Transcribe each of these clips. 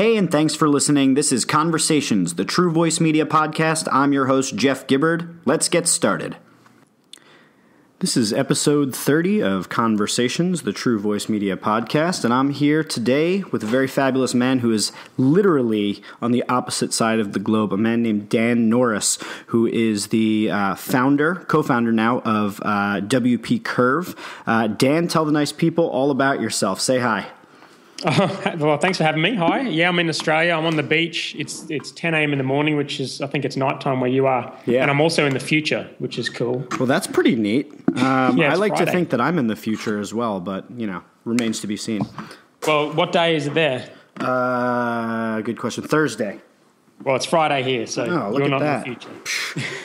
Hey, and thanks for listening. This is Conversations, the True Voice Media podcast. I'm your host, Jeff Gibbard. Let's get started. This is episode 30 of Conversations, the True Voice Media podcast, and I'm here today with a very fabulous man who is literally on the opposite side of the globe, a man named Dan Norris, who is the co-founder now of WPCurve. Dan, tell the nice people all about yourself. Say hi. Well, thanks for having me. Hi. Yeah, I'm in Australia. I'm on the beach. It's 10 a.m. in the morning, which is, I think it's nighttime where you are. Yeah. And I'm also in the future, which is cool. Well, that's pretty neat. I like Friday. to think that I'm in the future as well, but, remains to be seen. Well, what day is it there? Good question. Thursday. Well, it's Friday here, so you're not in the future.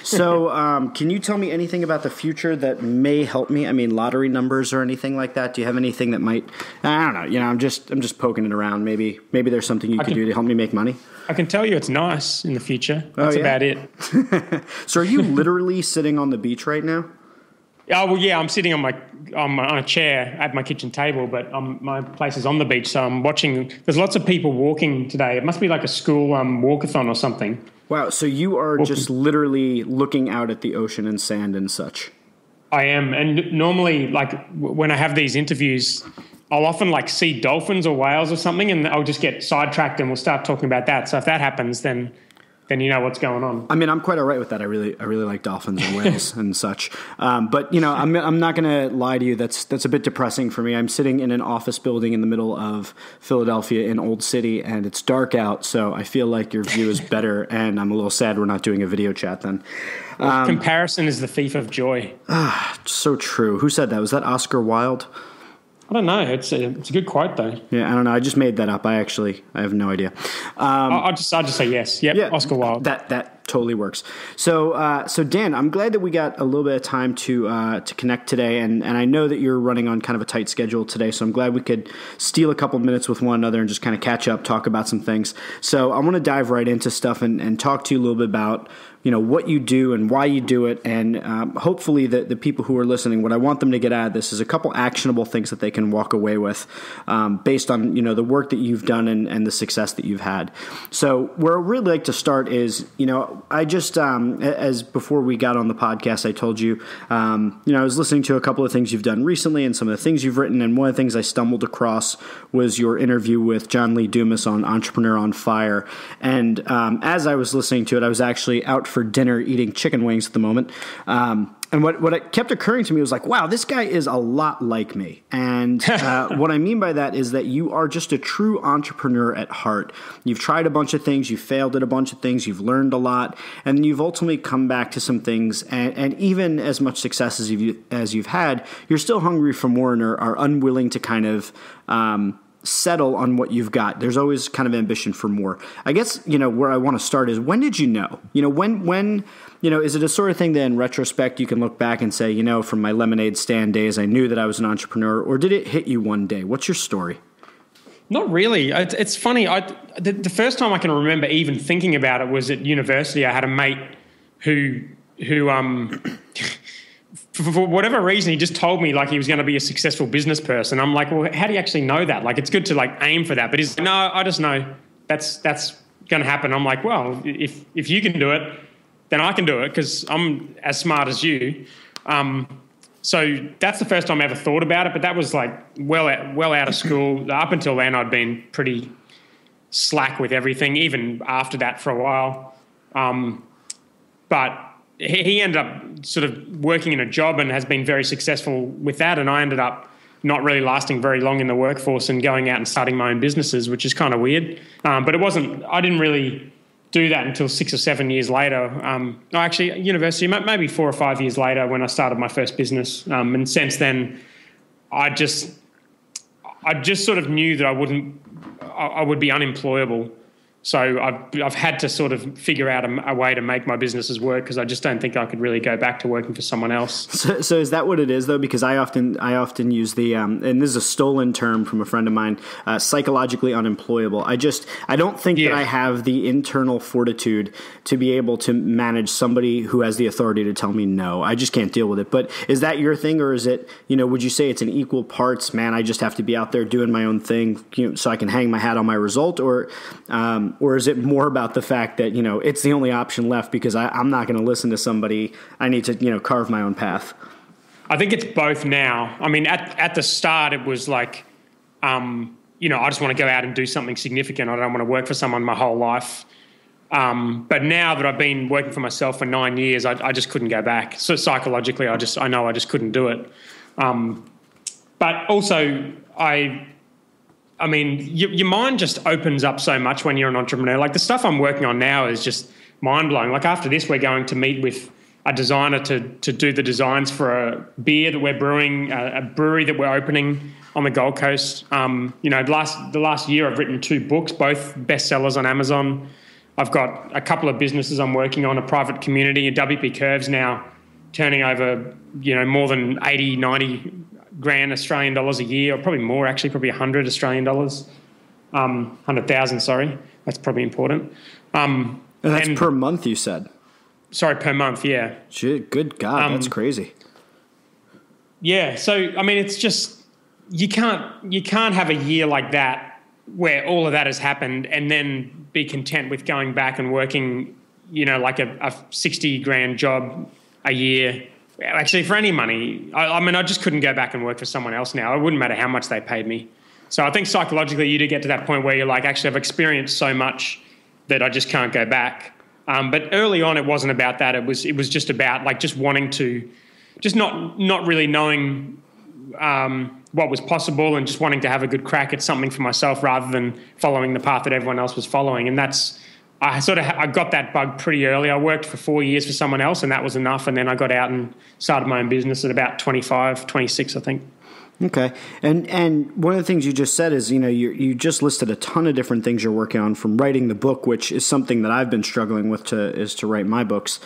So, can you tell me anything about the future that may help me? I mean, lottery numbers or anything like that? Do you have anything that might? I don't know. I'm just poking it around. Maybe there's something you could do to help me make money. I can tell you it's nice in the future. That's about it. So, are you literally sitting on the beach right now? Oh well, yeah. I'm sitting on a chair at my kitchen table, but my place is on the beach, so I'm watching. There's lots of people walking today. It must be like a school walkathon or something. Wow. So you are just literally looking out at the ocean and sand and such. I am, and normally, like when I have these interviews, I'll often see dolphins or whales or something, and I'll just get sidetracked, and we'll start talking about that. So if that happens, then you know what's going on. I mean, I'm quite all right with that. I really like dolphins and whales and such. But I'm not going to lie to you. That's a bit depressing for me. I'm sitting in an office building in the middle of Philadelphia in Old City, and it's dark out. So I feel like your view is better, and I'm a little sad we're not doing a video chat then. Comparison is the thief of joy. So true. Who said that? Was that Oscar Wilde? I don't know. It's a good quote though. Yeah, I don't know. I just made that up. I have no idea. I'll just say yes. Yep, yeah, Oscar Wilde. That totally works. So Dan, I'm glad that we got a little bit of time to connect today, and I know that you're running on kind of a tight schedule today, so I'm glad we could steal a couple minutes with one another and just kind of catch up, talk about some things. So I want to dive right into stuff and talk to you a little bit about what you do and why you do it, and hopefully the people who are listening, what I want them to get out of this is a couple actionable things that they can walk away with based on the work that you've done and the success that you've had. So where I'd really like to start is, I just as before we got on the podcast, I told you, I was listening to a couple of things you've done recently and some of the things you've written, and one of the things I stumbled across was your interview with John Lee Dumas on Entrepreneur on Fire. And as I was listening to it, I was actually out for dinner eating chicken wings at the moment. And what kept occurring to me was like, wow, this guy is a lot like me. And what I mean by that is that you are just a true entrepreneur at heart. You've tried a bunch of things, you've failed at a bunch of things, you've learned a lot, and you've ultimately come back to some things. And even as much success as you've had, you're still hungry for more and are unwilling to kind of settle on what you've got. There's always kind of ambition for more. I guess, where I want to start is, when did you know? When is it a sort of thing that in retrospect you can look back and say, from my lemonade stand days, I knew that I was an entrepreneur, or did it hit you one day? What's your story? Not really. It's funny. The first time I can remember even thinking about it was at university. I had a mate who for whatever reason, he just told me he was going to be a successful business person. I'm like, well, how do you actually know that? It's good to aim for that. But he's like, no, I just know that's going to happen. I'm like, well, if you can do it, then I can do it because I'm as smart as you. So that's the first time I ever thought about it. But that was well out of school. Up until then, I'd been pretty slack with everything, even after that for a while. But he ended up sort of working in a job and has been very successful with that. And I ended up not really lasting very long in the workforce and going out and starting my own businesses, which is kind of weird. But I didn't really do that until 6 or 7 years later. Actually, at university, maybe 4 or 5 years later when I started my first business. And since then, I just sort of knew that I would be unemployable. So I've had to sort of figure out a way to make my businesses work, because I just don't think I could really go back to working for someone else. So is that what it is, though? Because I often use the and this is a stolen term from a friend of mine, psychologically unemployable. I don't think that I have the internal fortitude to be able to manage somebody who has the authority to tell me no. I just can't deal with it. But is that your thing, or is it, would you say it's an equal parts, man, I just have to be out there doing my own thing, so I can hang my hat on my result, or is it more about the fact that, it's the only option left because I'm not going to listen to somebody. I need to, carve my own path. I think it's both now. I mean, at the start, it was like, I just want to go out and do something significant. I don't want to work for someone my whole life. But now that I've been working for myself for 9 years, I just couldn't go back. So psychologically, I know I just couldn't do it. But also, I mean, your mind just opens up so much when you're an entrepreneur. Like, the stuff I'm working on now is just mind-blowing. Like, after this, we're going to meet with a designer to do the designs for a beer that we're brewing, a brewery that we're opening on the Gold Coast. The last year I've written 2 books, both bestsellers on Amazon. I've got a couple of businesses I'm working on, a private community, and WPCurve's now turning over, more than 80, 90 grand Australian dollars a year, or probably more, actually, probably 100 Australian dollars, 100,000, sorry. That's probably important. And that's per month, you said? Sorry, per month, yeah. Shit, good God, that's crazy. Yeah, so, I mean, it's just, you can't have a year like that where all of that has happened and then be content with going back and working, like a 60 grand job a year. Actually, for any money, I just couldn't go back and work for someone else now. It wouldn't matter how much they paid me. So I think psychologically you do get to that point where you're like, actually, I've experienced so much that I just can't go back. But early on, it wasn't about that. It was just about like just wanting to, just not really knowing what was possible, and just wanting to have a good crack at something for myself rather than following the path that everyone else was following. And I got that bug pretty early. I worked for 4 years for someone else, and that was enough. And then I got out and started my own business at about 25, 26, I think. Okay. And one of the things you just said is, you just listed a ton of different things you're working on, from writing the book, which is something that I've been struggling with to write my books.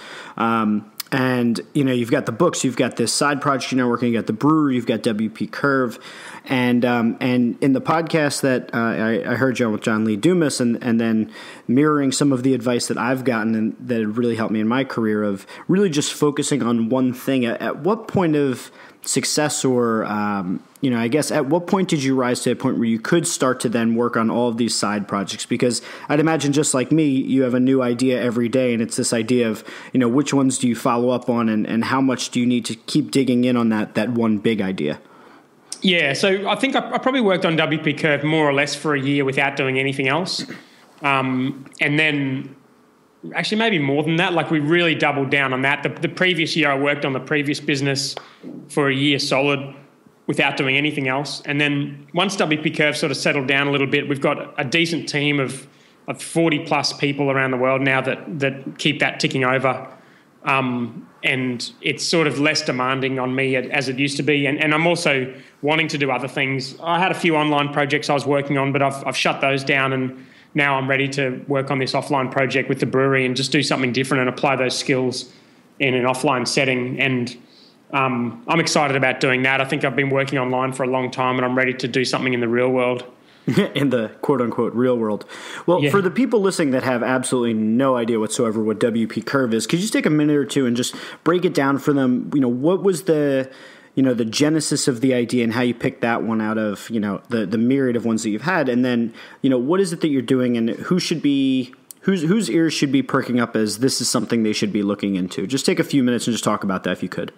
And, you've got the books, you've got this side project you're now working, you've got the brewery, you've got WPCurve. And in the podcast that I heard you on with John Lee Dumas, and then mirroring some of the advice that I've gotten and that really helped me in my career, of really just focusing on one thing. At what point of success, or, I guess, at what point did you rise to a point where you could start to then work on all of these side projects? Because I'd imagine, just like me, you have a new idea every day, and it's this idea of, which ones do you follow up on, and how much do you need to keep digging in on that one big idea? Yeah, so I think I probably worked on WPCurve more or less for a year without doing anything else. And then actually maybe more than that, like we really doubled down on that. The previous year I worked on the previous business for a year solid without doing anything else. And then once WPCurve sort of settled down a little bit, we've got a decent team of 40 plus people around the world now that keep that ticking over. And it's sort of less demanding on me as it used to be. And I'm also wanting to do other things. I had a few online projects I was working on, but I've shut those down, and now I'm ready to work on this offline project with the brewery and just do something different and apply those skills in an offline setting. And I'm excited about doing that. I think I've been working online for a long time, and I'm ready to do something in the real world. In the quote-unquote real world. Well, yeah. For the people listening that have absolutely no idea whatsoever what WPCurve is, could you just take a minute or two and just break it down for them? What was the genesis of the idea, and how you picked that one out of, the myriad of ones that you've had? And then, what is it that you're doing, and whose ears should be perking up as this is something they should be looking into? Just take a few minutes and just talk about that if you could.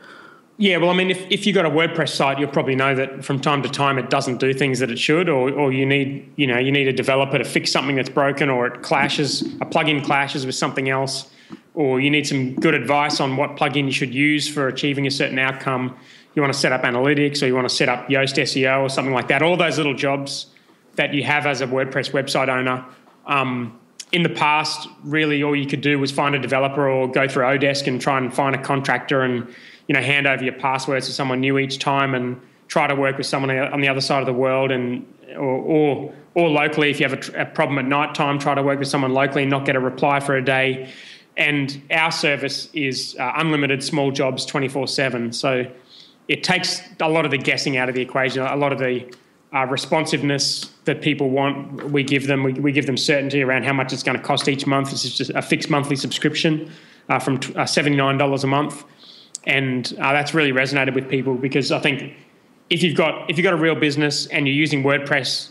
Yeah, well, I mean, if you've got a WordPress site, you'll probably know that from time to time it doesn't do things that it should, or you need a developer to fix something that's broken, or a plugin clashes with something else, or you need some good advice on what plugin you should use for achieving a certain outcome. You want to set up analytics, or you want to set up Yoast SEO or something like that. All those little jobs that you have as a WordPress website owner. In the past, really all you could do was find a developer or go through Odesk and try and find a contractor and hand over your passwords to someone new each time and try to work with someone on the other side of the world and or locally. If you have a problem at night time, try to work with someone locally and not get a reply for a day. And our service is unlimited small jobs 24/7. So it takes a lot of the guessing out of the equation, a lot of the responsiveness that people want. We give them. We give them certainty around how much it's going to cost each month. This is just a fixed monthly subscription from $79 a month, and that's really resonated with people, because I think if you've got a real business and you're using WordPress,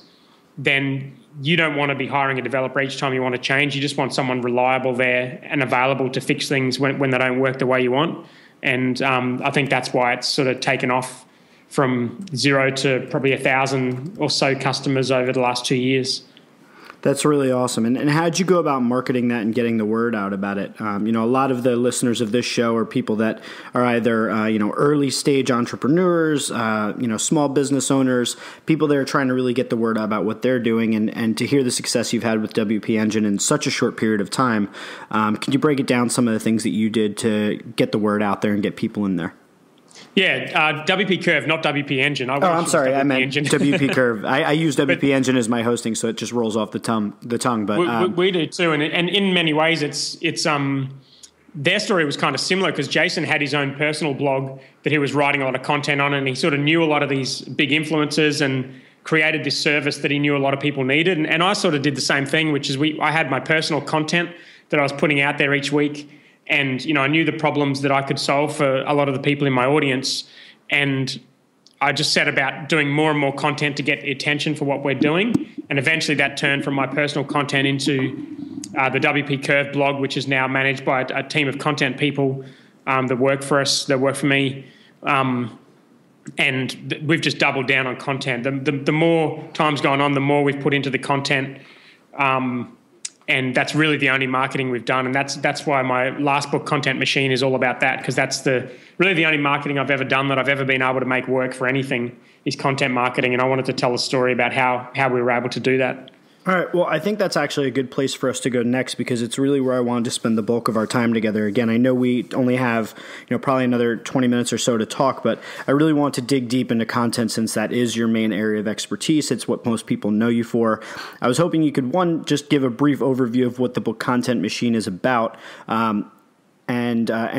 then you don't want to be hiring a developer each time you want to change. You just want someone reliable there and available to fix things when they don't work the way you want. And I think that's why it's sort of taken off from 0 to probably 1,000 or so customers over the last 2 years. That's really awesome. And how did you go about marketing that and getting the word out about it? A lot of the listeners of this show are people that are either, early stage entrepreneurs, small business owners, people that are trying to really get the word out about what they're doing. And to hear the success you've had with WP Engine in such a short period of time, can you break it down, some of the things that you did to get the word out there and get people in there? Yeah, WPCurve, not WP Engine. I'm sorry, I meant WPCurve. I use WP Engine as my hosting, so it just rolls off the tongue. But we do too, and in many ways, it's their story was kind of similar, because Jason had his own personal blog that he was writing a lot of content on, and he sort of knew a lot of these big influencers and created this service that he knew a lot of people needed. And I sort of did the same thing, which is I had my personal content that I was putting out there each week. And, I knew the problems that I could solve for a lot of the people in my audience. And I just set about doing more and more content to get attention for what we're doing. And eventually that turned from my personal content into the WPCurve blog, which is now managed by a team of content people that work for us, that work for me. And we've just doubled down on content. The more time's gone on, the more we've put into the content. And that's really the only marketing we've done. And that's why my last book, Content Machine, is all about that, because that's really the only marketing I've ever done that I've ever been able to make work for anything is content marketing. And I wanted to tell a story about how we were able to do that. All right. Well, I think that's actually a good place for us to go next, because it's really where I wanted to spend the bulk of our time together. Again, I know we only have, probably another 20 minutes or so to talk, but I really want to dig deep into content, since that is your main area of expertise. It's what most people know you for. I was hoping you could, just give a brief overview of what the book Content Machine is about, and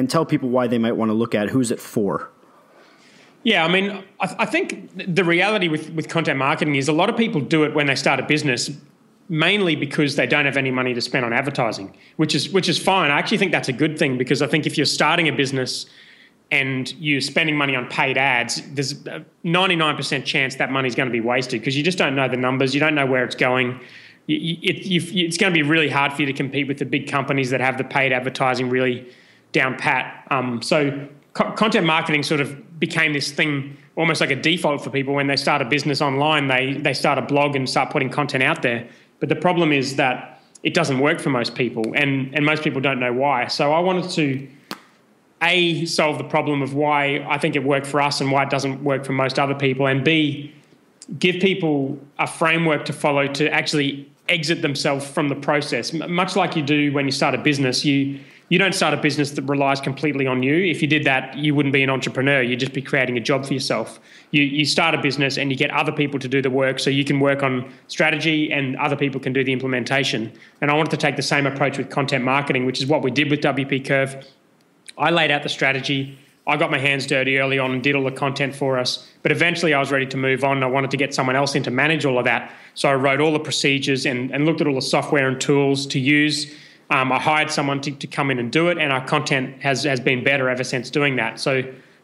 tell people why they might want to look at it. Who's it for? Yeah, I mean, I think the reality with content marketing is a lot of people do it when they start a business, mainly because they don't have any money to spend on advertising, which is fine. I actually think that's a good thing, because I think if you're starting a business and you're spending money on paid ads, there's a 99% chance that money's going to be wasted, because you just don't know the numbers. You don't know where it's going. It's going to be really hard for you to compete with the big companies that have the paid advertising really down pat. So content marketing sort of became this thing, almost like a default for people. When they start a business online, they start a blog and start putting content out there. But the problem is that it doesn't work for most people, and most people don't know why. So I wanted to, A, solve the problem of why I think it worked for us and why it doesn't work for most other people, and B, give people a framework to follow to actually exit themselves from the process. Much like you do when you start a business, you don't start a business that relies completely on you. If you did that, you wouldn't be an entrepreneur. You'd just be creating a job for yourself. You start a business and you get other people to do the work, so you can work on strategy and other people can do the implementation. And I wanted to take the same approach with content marketing, which is what we did with WPCurve. I laid out the strategy. I got my hands dirty early on and did all the content for us. But eventually I was ready to move on. I wanted to get someone else in to manage all of that. So I wrote all the procedures and looked at all the software and tools to use. I hired someone to come in and do it, and our content has been better ever since doing that. So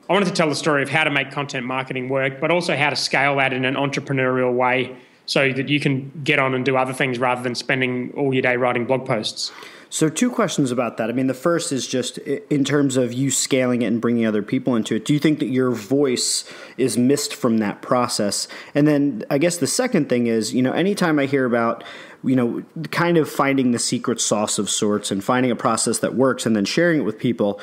I wanted to tell the story of how to make content marketing work, but also how to scale that in an entrepreneurial way so that you can get on and do other things rather than spending all your day writing blog posts. So 2 questions about that. I mean, the first is just in terms of you scaling it and bringing other people into it. Do you think that your voice is missed from that process? And then I guess the second thing is, anytime I hear about, kind of finding the secret sauce of sorts and finding a process that works and then sharing it with people,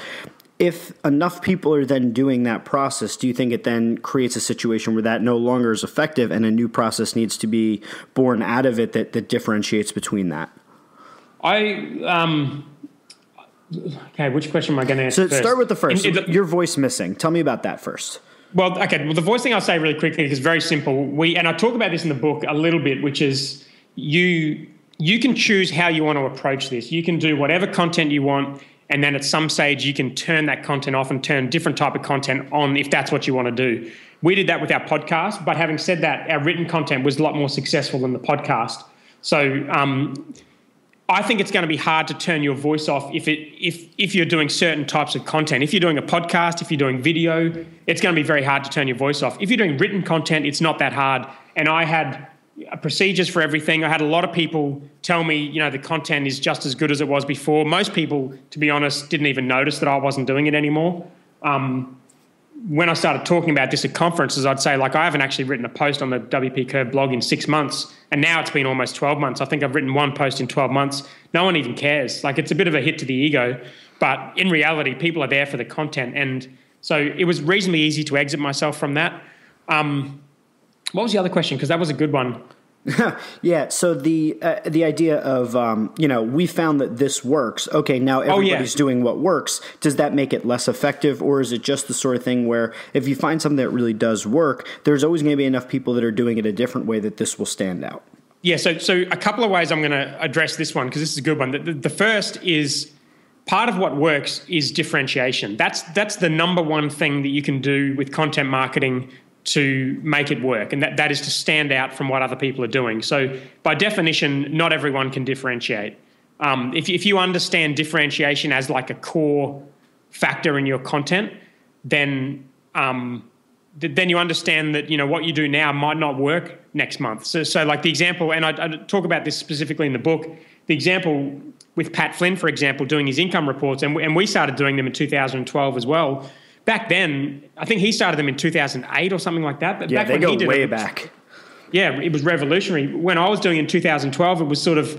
if enough people are then doing that process, do you think it then creates a situation where that no longer is effective and a new process needs to be born out of it that differentiates between that? Okay, which question am I going to answer So first? start with the first. Your voice missing. Tell me about that first. Well, okay. Well, the voice thing I'll say really quickly is very simple. And I talk about this in the book a little bit, which is you can choose how you want to approach this. You can do whatever content you want, and then at some stage you can turn that content off and turn different type of content on if that's what you want to do. We did that with our podcast, but having said that, our written content was a lot more successful than the podcast. So I think it's going to be hard to turn your voice off if you're doing certain types of content. If you're doing a podcast, if you're doing video, it's going to be very hard to turn your voice off. If you're doing written content, it's not that hard. And I had procedures for everything. I had a lot of people tell me, the content is just as good as it was before. Most people, to be honest, didn't even notice that I wasn't doing it anymore. When I started talking about this at conferences, I'd say, I haven't actually written a post on the WPCurve blog in 6 months, and now it's been almost 12 months. I think I've written one post in 12 months. No one even cares. It's a bit of a hit to the ego, but in reality, people are there for the content. And so it was reasonably easy to exit myself from that. What was the other question? Because that was a good one. Yeah. So the idea of, we found that this works. Okay. Now everybody's doing what works. Does that make it less effective, or is it just the sort of thing where if you find something that really does work, there's always going to be enough people that are doing it a different way that this will stand out? Yeah. So a couple of ways I'm going to address this one, because this is a good one. The first is part of what works is differentiation. That's the number one thing that you can do with content marketing to make it work, and that is to stand out from what other people are doing. So by definition, not everyone can differentiate. If you understand differentiation as a core factor in your content, then you understand that what you do now might not work next month. So the example, and I talk about this specifically in the book, the example with Pat Flynn, for example, doing his income reports, and we started doing them in 2012 as well. Back then, I think he started them in 2008 or something like that. But yeah, back they when go he did way back. Yeah, it was revolutionary. When I was doing it in 2012, it was sort of,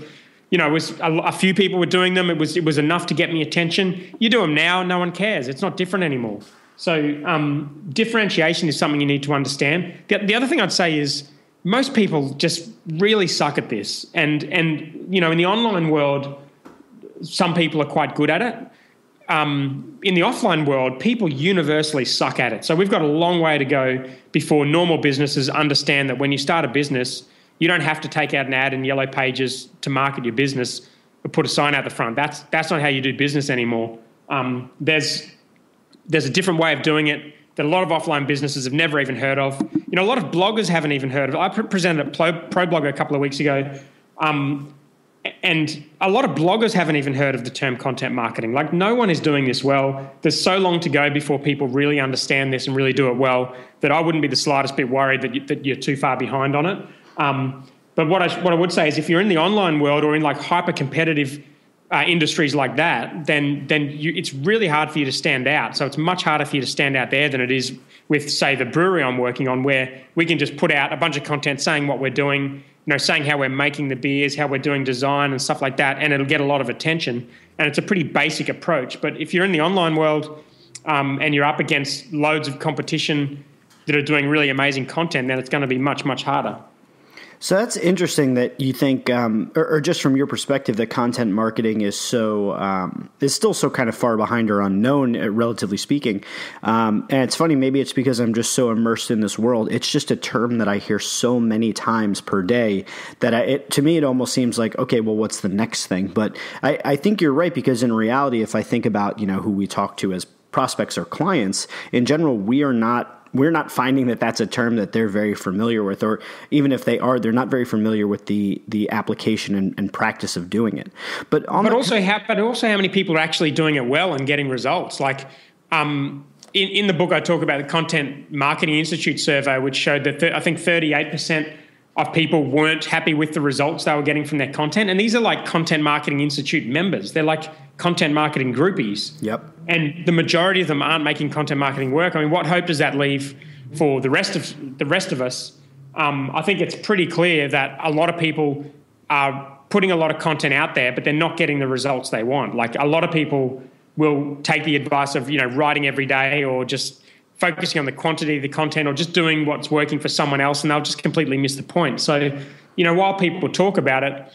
it was a few people were doing them. It was enough to get me attention. You do them now, no one cares. It's not different anymore. So differentiation is something you need to understand. The other thing I'd say is most people just really suck at this. And in the online world, some people are quite good at it. In the offline world, people universally suck at it. So we've got a long way to go before normal businesses understand that when you start a business, you don't have to take out an ad in Yellow Pages to market your business or put a sign out the front. That's not how you do business anymore. There's a different way of doing it that a lot of offline businesses have never even heard of. A lot of bloggers haven't even heard of it. I presented at ProBlogger a couple of weeks ago, and a lot of bloggers haven't even heard of the term content marketing. No one is doing this well. There's so long to go before people really understand this and really do it well that I wouldn't be the slightest bit worried that you're too far behind on it. But what I would say is if you're in the online world or in hyper-competitive industries like that, then it's really hard for you to stand out. So it's much harder for you to stand out there than it is with, say, the brewery I'm working on, where we can just put out a bunch of content saying what we're doing, saying how we're making the beers, how we're doing design and stuff like that, and it'll get a lot of attention. And it's a pretty basic approach. But if you're in the online world and you're up against loads of competition that are doing really amazing content, then it's going to be much, much harder. So that's interesting that you think, or just from your perspective, that content marketing is still so kind of far behind or unknown, relatively speaking. And it's funny, maybe it's because I'm just so immersed in this world. It's just a term that I hear so many times per day that to me it almost seems like, okay, well, what's the next thing? But I think you're right, because in reality, if I think about who we talk to as prospects or clients, in general, we're not finding that that's a term that they're very familiar with, or even if they are, they're not very familiar with the application and practice of doing it. But also how many people are actually doing it well and getting results. In the book, I talk about the Content Marketing Institute survey, which showed that I think 38% of people weren't happy with the results they were getting from their content. And these are Content Marketing Institute members. They're content marketing groupies. Yep. And the majority of them aren't making content marketing work. I mean, what hope does that leave for the rest of us? I think it's pretty clear that a lot of people are putting a lot of content out there, but they're not getting the results they want. A lot of people will take the advice of, writing every day, or just focusing on the quantity of the content, or just doing what's working for someone else, and they'll just completely miss the point. So, while people talk about it,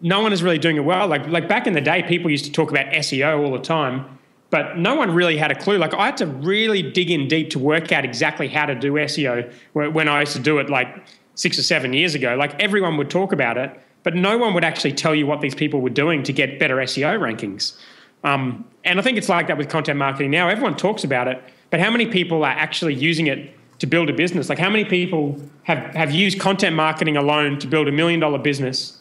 no one is really doing it well. Like back in the day, people used to talk about SEO all the time, but no one really had a clue. Like I had to really dig in deep to work out exactly how to do SEO when I used to do it like 6 or 7 years ago. Like everyone would talk about it, but no one would actually tell you what these people were doing to get better SEO rankings. And I think it's like that with content marketing now. Everyone talks about it, but how many people are actually using it to build a business? Like how many people have used content marketing alone to build $1 million business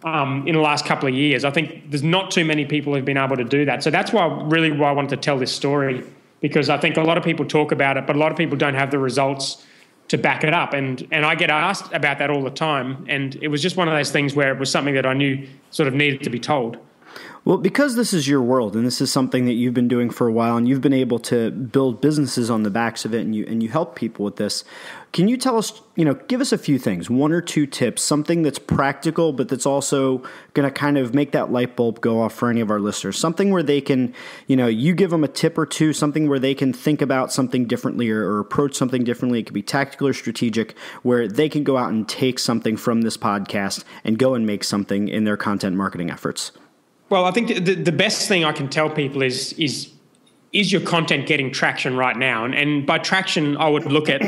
in the last couple of years? I think there's not too many people who've been able to do that. So that's why I wanted to tell this story, because I think a lot of people talk about it, but a lot of people don't have the results to back it up. And I get asked about that all the time. And it was just one of those things where it was something that I knew sort of needed to be told. Well, because this is your world and this is something that you've been doing for a while and you've been able to build businesses on the backs of it and you help people with this, can you tell us, give us a few things, 1 or 2 tips, something that's practical but that's also going to kind of make that light bulb go off for any of our listeners, something where they can, you give them a tip or two, something where they can think about something differently or approach something differently. It could be tactical or strategic, where they can go out and take something from this podcast and go and make something in their content marketing efforts. Well, I think the best thing I can tell people is your content getting traction right now? And by traction, I would look at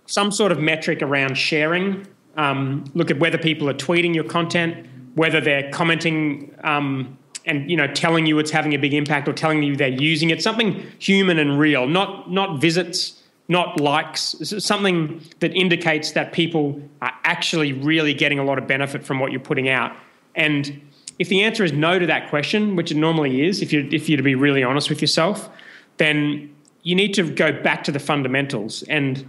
some sort of metric around sharing, look at whether people are tweeting your content, whether they're commenting and telling you it's having a big impact or telling you they're using it, something human and real, not visits, not likes, something that indicates that people are actually really getting a lot of benefit from what you're putting out. And if the answer is no to that question, which it normally is, if you're to be really honest with yourself, then you need to go back to the fundamentals. And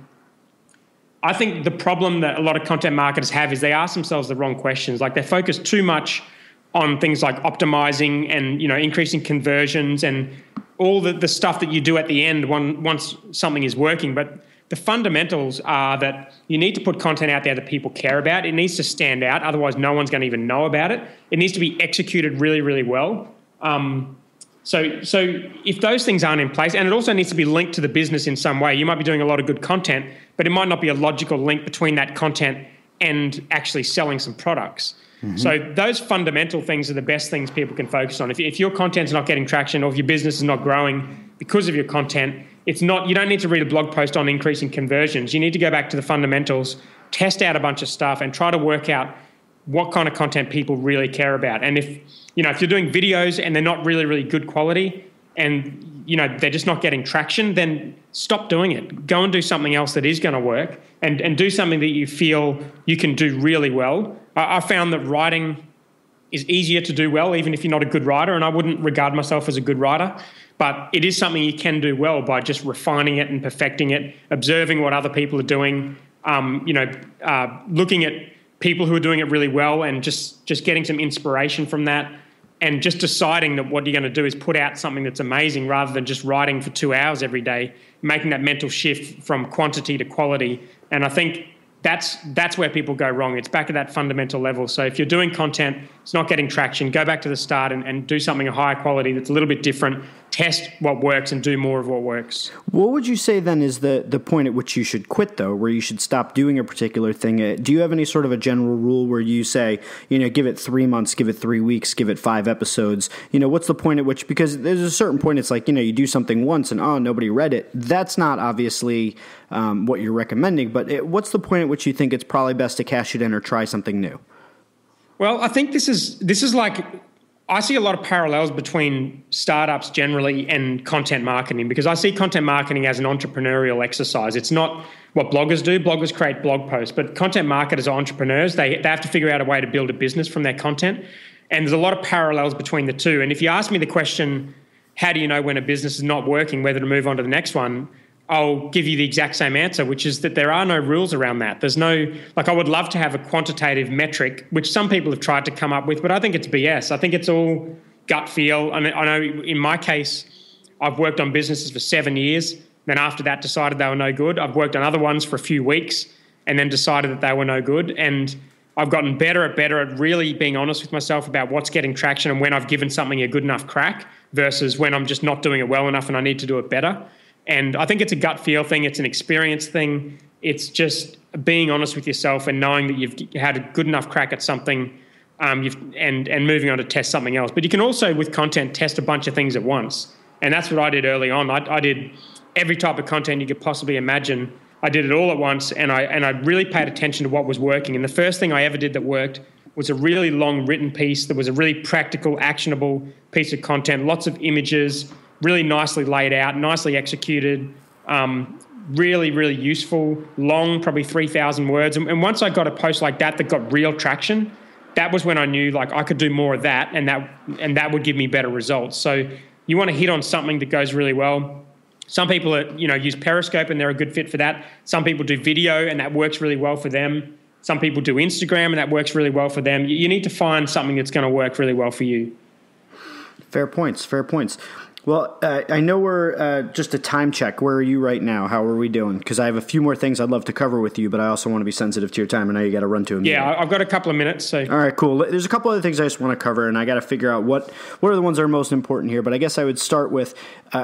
I think the problem that a lot of content marketers have is they ask themselves the wrong questions. Like they focus too much on things like optimizing and increasing conversions and all the stuff that you do at the end once something is working. But the fundamentals are that you need to put content out there that people care about. It needs to stand out. Otherwise, no one's going to even know about it. It needs to be executed really, really well. So if those things aren't in place, and it also needs to be linked to the business in some way. You might be doing a lot of good content, but it might not be a logical link between that content and actually selling some products. Mm-hmm. So those fundamental things are the best things people can focus on. If your content's not getting traction or if your business is not growing because of your content, you don't need to read a blog post on increasing conversions. You need to go back to the fundamentals, test out a bunch of stuff and try to work out what kind of content people really care about. And if you're doing videos and they're not really, really good quality and, they're just not getting traction, then stop doing it. Go and do something else that is going to work and do something that you feel you can do really well. I found that writing is easier to do well, even if you're not a good writer, and I wouldn't regard myself as a good writer. But it is something you can do well by just refining it and perfecting it, observing what other people are doing, looking at people who are doing it really well and just getting some inspiration from that, and just deciding that what you're going to do is put out something that's amazing rather than just writing for 2 hours every day, making that mental shift from quantity to quality. And I think that's where people go wrong. It's back at that fundamental level. So if you're doing content, it's not getting traction, go back to the start and do something of higher quality that's a little bit different. Test what works and do more of what works. What would you say then is the point at which you should quit, though, where you should stop doing a particular thing? Do you have any sort of a general rule where you say, give it 3 months, give it 3 weeks, give it 5 episodes? What's the point at which, because there's a certain point, it's like, you do something once and, nobody read it. That's not obviously what you're recommending, but what's the point at which you think it's probably best to cash it in or try something new? Well, I think this is like, I see a lot of parallels between startups generally and content marketing, because I see content marketing as an entrepreneurial exercise. It's not what bloggers do. Bloggers create blog posts, but content marketers are entrepreneurs. They have to figure out a way to build a business from their content. And there's a lot of parallels between the two. And if you ask me the question, how do you know when a business is not working, whether to move on to the next one, I'll give you the exact same answer, which is that there are no rules around that. There's no, I would love to have a quantitative metric, which some people have tried to come up with, but I think it's BS. I think it's all gut feel. I know in my case, I've worked on businesses for 7 years. Then after that, decided they were no good. I've worked on other ones for a few weeks and then decided that they were no good. And I've gotten better at really being honest with myself about what's getting traction and when I've given something a good enough crack versus when I'm just not doing it well enough and I need to do it better. And I think it's a gut feel thing. It's an experience thing. It's just being honest with yourself and knowing that you've had a good enough crack at something and moving on to test something else. But you can also, with content, test a bunch of things at once. And that's what I did early on. I did every type of content you could possibly imagine. I did it all at once, and I really paid attention to what was working. And the first thing I ever did that worked was a really long written piece that was a really practical, actionable piece of content, lots of images, really nicely laid out, nicely executed, really, really useful, long, probably 3,000 words. And once I got a post like that got real traction, that was when I knew like I could do more of that, and that would give me better results. So you want to hit on something that goes really well. Some people use Periscope and they're a good fit for that. Some people do video and that works really well for them. Some people do Instagram and that works really well for them. You need to find something that's going to work really well for you. Fair points. Well, I know we're just a time check. Where are you right now? How are we doing? Because I have a few more things I'd love to cover with you, but I also want to be sensitive to your time. I know you got to run to them. Yeah, I've got a couple of minutes. So. All right, cool. There's a couple other things I just want to cover, and I got to figure out what are the ones that are most important here. But I guess I would start with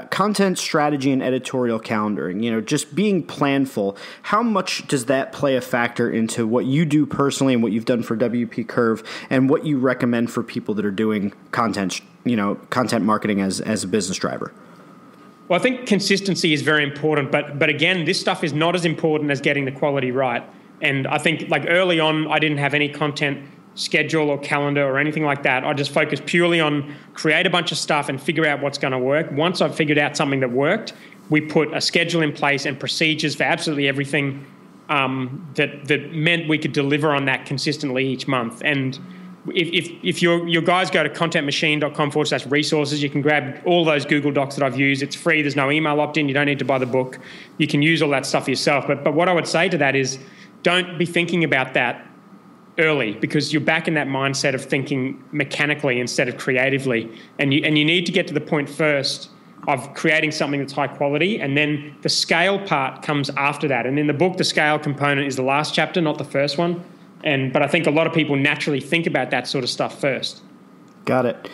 content strategy and editorial calendaring. Just being planful. How much does that play a factor into what you do personally and what you've done for WPCurve, and what you recommend for people that are doing content marketing as a business driver? Well, I think consistency is very important, but again, this stuff is not as important as getting the quality right. And I think like early on, I didn't have any content schedule or calendar or anything like that. I just focused purely on create a bunch of stuff and figure out what's going to work. Once I've figured out something that worked, we put a schedule in place and procedures for absolutely everything that meant we could deliver on that consistently each month. And if your guys go to contentmachine.com/resources, you can grab all those Google Docs that I've used. It's free. There's no email opt-in. You don't need to buy the book. You can use all that stuff yourself. But what I would say to that is don't be thinking about that early, because you're back in that mindset of thinking mechanically instead of creatively. And you need to get to the point first of creating something that's high quality, and then the scale part comes after that. And in the book, the scale component is the last chapter, not the first one. But I think a lot of people naturally think about that sort of stuff first. Got it.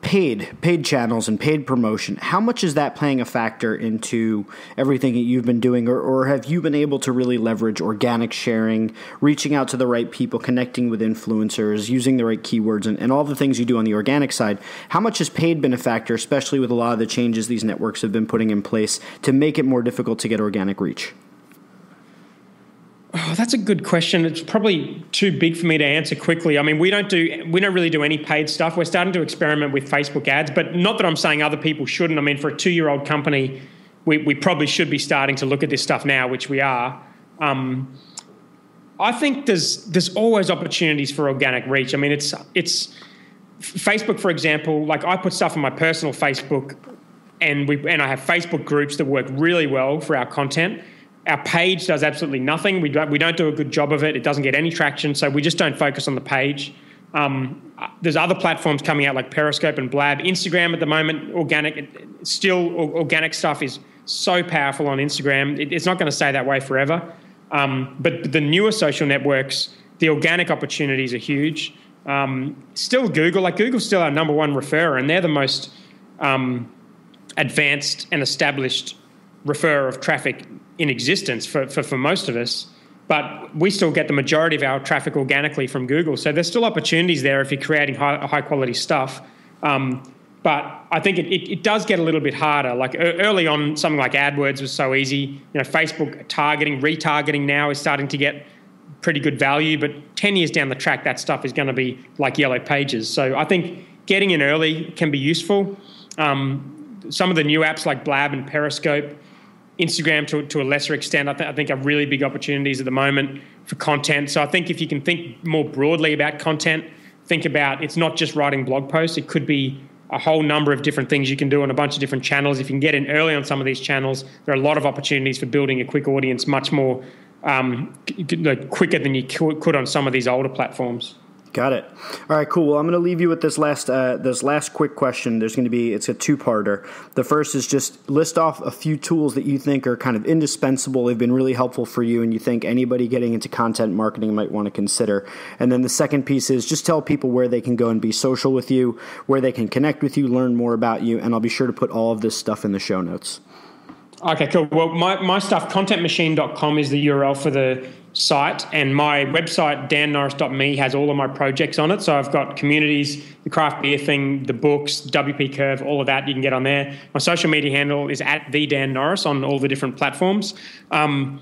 Paid channels and paid promotion. How much is that playing a factor into everything that you've been doing, or have you been able to really leverage organic sharing, reaching out to the right people, connecting with influencers, using the right keywords, and all the things you do on the organic side? How much has paid been a factor, especially with a lot of the changes these networks have been putting in place to make it more difficult to get organic reach? Oh, that's a good question. It's probably too big for me to answer quickly. I mean, we don't really do any paid stuff. We're starting to experiment with Facebook ads, but not that I'm saying other people shouldn't. I mean, for a 2-year-old company, we probably should be starting to look at this stuff now, which we are. I think there's always opportunities for organic reach. I mean, it's Facebook, for example. Like I put stuff on my personal Facebook, and I have Facebook groups that work really well for our content. Our page does absolutely nothing. We don't do a good job of it. It doesn't get any traction, so we just don't focus on the page. There's other platforms coming out like Periscope and Blab. Instagram at the moment, organic stuff is so powerful on Instagram. It's not going to stay that way forever. But the newer social networks, the organic opportunities are huge. Still Google. Like Google's still our number one referrer, and they're the most advanced and established referrer of traffic in existence for most of us, but we still get the majority of our traffic organically from Google. So there's still opportunities there if you're creating high quality stuff. But I think it does get a little bit harder. Like early on, something like AdWords was so easy. Facebook targeting, retargeting now is starting to get pretty good value, but 10 years down the track, that stuff is going to be like yellow pages. So I think getting in early can be useful. Some of the new apps like Blab and Periscope, Instagram to a lesser extent, I think are really big opportunities at the moment for content. So I think if you can think more broadly about content, think about it's not just writing blog posts. It could be a whole number of different things you can do on a bunch of different channels. If you can get in early on some of these channels, there are a lot of opportunities for building a quick audience much more quicker than you could on some of these older platforms. Got it. All right, cool. Well, I'm going to leave you with this last quick question. It's a two-parter. The first is just list off a few tools that you think are kind of indispensable. They've been really helpful for you, and you think anybody getting into content marketing might want to consider. And then the second piece is just tell people where they can go and be social with you, where they can connect with you, learn more about you, and I'll be sure to put all of this stuff in the show notes. Okay, cool. Well, my stuff, contentmachine.com is the URL for the site, and my website, dannorris.me, has all of my projects on it. So I've got communities, the craft beer thing, the books, WPCurve, all of that you can get on there. My social media handle is @the_Dan_Norris on all the different platforms. So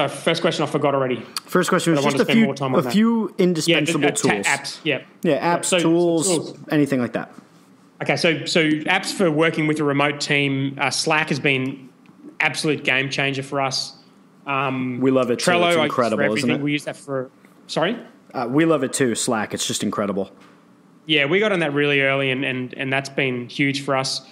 first question I forgot already. First question was just a few indispensable tools. Apps, yeah. Yeah, apps, tools, anything like that. Okay, so apps for working with a remote team. Slack has been absolute game changer for us. We love it too. Trello, it's incredible, isn't it? We use that for... Sorry? We love it too, Slack. It's just incredible. Yeah, we got on that really early, and that's been huge for us.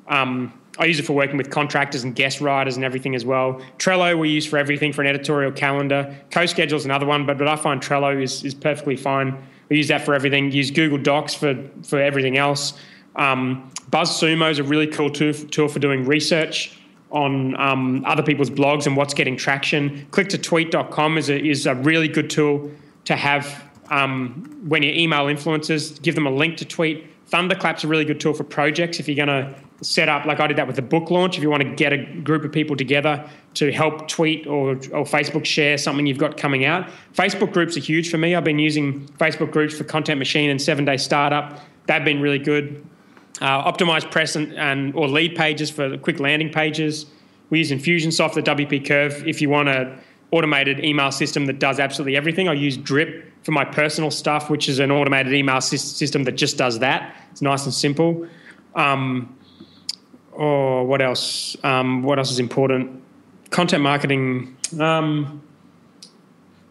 I use it for working with contractors and guest writers and everything as well. Trello we use for everything, for an editorial calendar. Co-Schedule is another one, but I find Trello is perfectly fine. We use that for everything. Use Google Docs for everything else. BuzzSumo is a really cool tool for doing research on other people's blogs and what's getting traction. Click2tweet.com is a really good tool to have when you email influencers, give them a link to tweet. Thunderclap's a really good tool for projects if you're going to set up, like I did that with the book launch, if you want to get a group of people together to help tweet or Facebook share something you've got coming out. Facebook groups are huge for me. I've been using Facebook groups for Content Machine and 7-Day Startup. They've been really good. Optimized press or lead pages for quick landing pages. We use Infusionsoft, the WPCurve. If you want an automated email system that does absolutely everything, I use Drip for my personal stuff, which is an automated email system that just does that. It's nice and simple. What else? What else is important? Content marketing.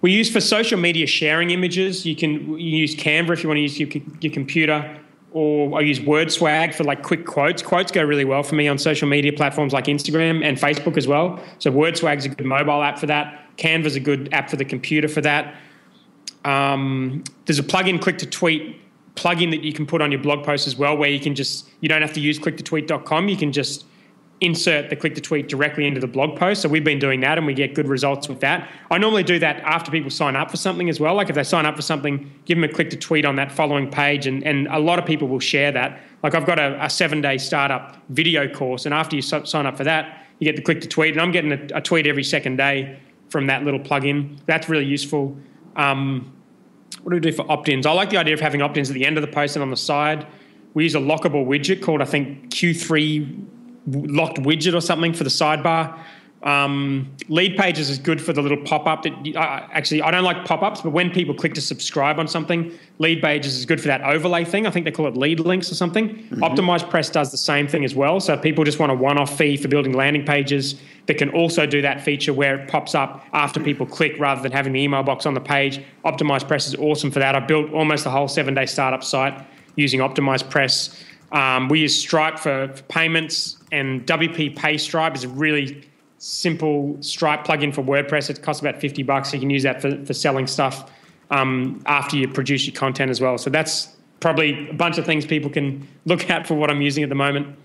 We use for social media sharing images. You use Canva if you want to use your computer. Or I use WordSwag for like quick quotes. Quotes go really well for me on social media platforms like Instagram and Facebook as well. So WordSwag's a good mobile app for that. Canva's a good app for the computer for that. There's a plugin, Click2Tweet plugin that you can put on your blog post as well, where you don't have to use click2tweet.com. You can just insert the Click2Tweet directly into the blog post. So we've been doing that and we get good results with that. I normally do that after people sign up for something as well. Like if they sign up for something, give them a Click2Tweet on that following page, and a lot of people will share that. Like I've got a 7-day startup video course, and after you sign up for that, you get the Click2Tweet, and I'm getting a tweet every second day from that little plugin. That's really useful. What do we do for opt-ins? I like the idea of having opt-ins at the end of the post and on the side. We use a lockable widget called, I think, Q3 locked widget or something for the sidebar. Lead pages is good for the little pop-up. Actually, I don't like pop-ups, but when people click to subscribe on something, lead pages is good for that overlay thing. I think they call it lead links or something. Mm-hmm. Optimized Press does the same thing as well. So if people just want a one-off fee for building landing pages, they can also do that feature where it pops up after people click rather than having the email box on the page. Optimized Press is awesome for that. I built almost the whole 7-day startup site using Optimized Press. We use Stripe for payments, and WP Pay Stripe is a really simple Stripe plugin for WordPress. It costs about $50. You can use that for selling stuff after you produce your content as well. So that's probably a bunch of things people can look at for what I'm using at the moment.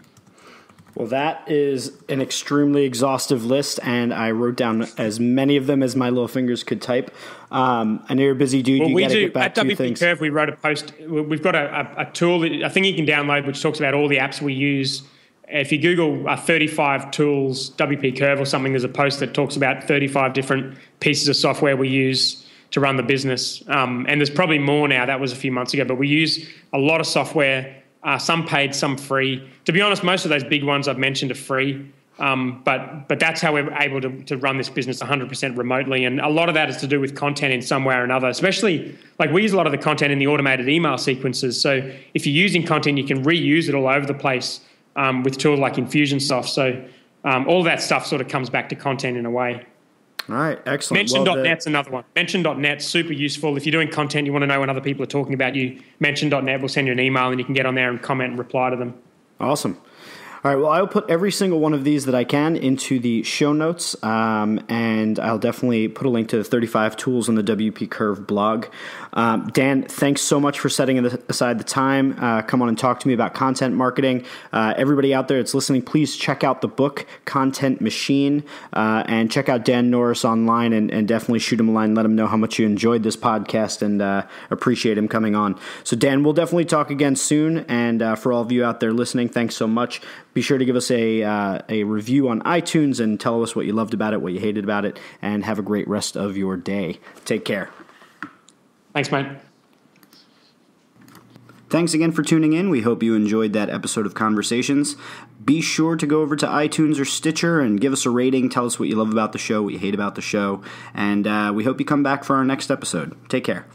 Well, that is an extremely exhaustive list, and I wrote down as many of them as my little fingers could type. I know you're a busy dude. Well, you got to get back to things. At WPCurve, we wrote a post. We've got a tool that I think you can download which talks about all the apps we use. If you Google 35 tools, WPCurve or something, there's a post that talks about 35 different pieces of software we use to run the business. And there's probably more now. That was a few months ago. But we use a lot of software, some paid, some free. To be honest, most of those big ones I've mentioned are free. But that's how we're able to run this business 100% remotely. And a lot of that is to do with content in some way or another, especially like we use a lot of the content in the automated email sequences. So if you're using content, you can reuse it all over the place with tools like Infusionsoft. So all that stuff sort of comes back to content in a way. All right, excellent. Mention.net's another one. Mention.net's super useful. If you're doing content, you want to know when other people are talking about you, Mention.net will send you an email and you can get on there and comment and reply to them. Awesome. All right, well, I'll put every single one of these that I can into the show notes, and I'll definitely put a link to the 35 tools on the WPCurve blog. Dan, thanks so much for setting aside the time. Come on and talk to me about content marketing. Everybody out there that's listening, please check out the book, Content Machine, and check out Dan Norris online and definitely shoot him a line. Let him know how much you enjoyed this podcast and appreciate him coming on. So, Dan, we'll definitely talk again soon, and for all of you out there listening, thanks so much. Be sure to give us a review on iTunes and tell us what you loved about it, what you hated about it, and have a great rest of your day. Take care. Thanks, mate. Thanks again for tuning in. We hope you enjoyed that episode of Conversations. Be sure to go over to iTunes or Stitcher and give us a rating. Tell us what you love about the show, what you hate about the show, and we hope you come back for our next episode. Take care.